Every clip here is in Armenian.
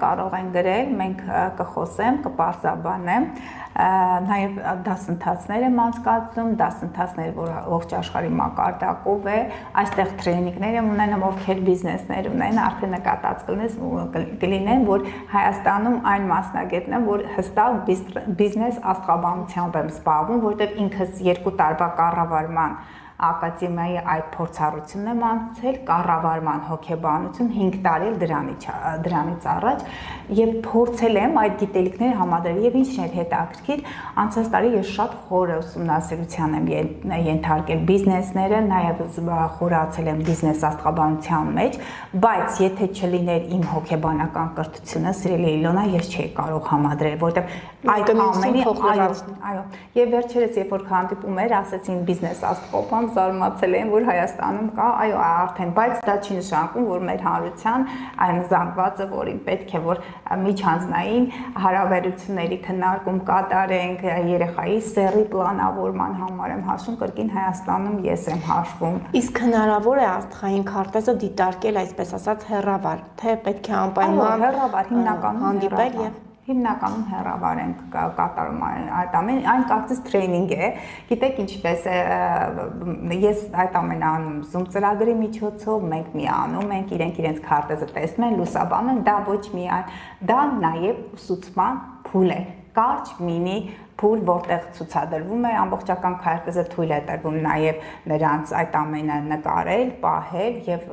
կարող են գրել, մենք կխոսեմ, կպարզաբանեմ, նաև դասընթացներ եմ անցկացնում, դասընթացներ, որ ողջ աշխարհի մակարդակով է, այստեղ տրեյնինգներ եմ ունենում, ովքեր բիզնեսներ ունեն, արդեն նկատած կլինեն, որ Հայաստանում այն մասնագետն եմ, որ հստակ բիզնես աստղաբանությամբ եմ զբաղվում, որտեղ ինքս 2 տարվա կառավարման ակադեմիայի այդ փորձառությունն եմ անցել, կառավարման հոգեբանություն 5 տարի դրանից առաջ եւ փորձել եմ այդ գիտելիքները համադրել եւ ինչն է հետաքրքիր, անցած տարի ես շատ խորը ուսումնասիրության եմ ենթարկել բիզնեսները, նաեւ խորացել եմ բիզնես աստղաբանության մեջ, բայց եթե չլիներ իմ հոգեբանական կրթությունը, սիրելի Իլոնա, ես չէի կարող համադրել, որտեղ այդ ամենի այո, եւ վերջերս երբ որ հանդիպում էր, ասեցին բիզնես աստղոպան զարմացել են, որ Հայաստանում կա, այո, արդեն, բայց դա չի նշանակում, որ մեր հանրության այն զանգվածը, որին պետք է որ միջանձնային հարաբերությունների քննարկում կատարենք, երեխայի սեռի պլանավորման համար եմ հաշվում, կրկին Հայաստանում ես եմ հաշվում։ Իսկ հնարավոր է աստղային քարտեզը դիտարկել, այսպես ասած, հեռավար, թե պետք է անպայման հեռավար հիմնականում հանդիպել եւ հիմնականում հեռավար ենք կատարում այդ ամեն, այն կարծես տրեյնինգ է, գիտեք ինչպես է, ես այդ ամենը անում Zoom ծրագրի միջոցով, մենք միանում ենք, իրենց քարտեզը տեսնում են, լուսաբանում են, դա ոչ միայն, դա նաև ուսուցման փուլ է, կարճ մինի փուլ, որտեղ ցուցադրվում է ամբողջական քարտեզը, թույլ է տրվում նաև նրանց այդ ամենը նկարել, պահել եւ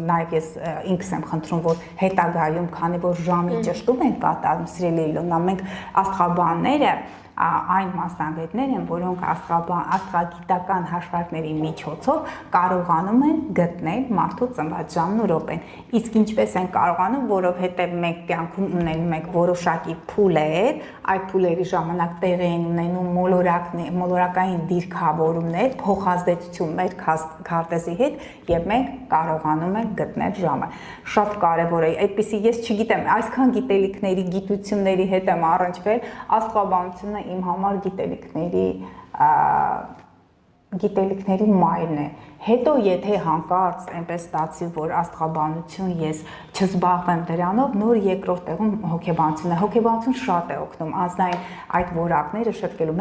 նաև ես ինքս եմ խնդրում, որ հետագայում, քանի որ ժամի ճշտում են կատարում, սիրելի Իլոնա, մենք աստղաբանները այն մասնագետներ են, որոնք աստղագիտական հաշվարկների միջոցով կարողանում են գտնել մարդու ծնված ժամն ու րոպեն։ Իսկ ինչպես են կարողանում, որովհետև մենք կյանքում ունենում ենք որոշակի փուլեր, այդ փուլերի ժամանակ տեղի են ունենում մոլորակային դիրքավորումներ, փոխազդեցություն մեր քարտեզի հետ եւ մենք կարողանում ենք գտնել ժամը։ Շատ կարեւոր է, այդպեսի ես չգիտեմ, այսքան գիտելիքների, գիտությունների հետ եմ առնչվել, աստղաբանությունը իմ համար գիտելիքների մայրն է։ Հետո եթե հանկարծ այնպես ստացի, որ աստղաբանություն ես չզբաղվեմ դրանով, նոր երկրորդ տեղում հոգեբանությունն է։ Հոգեբանություն շատ է օգնում անձնային այդ որակները շտկելու։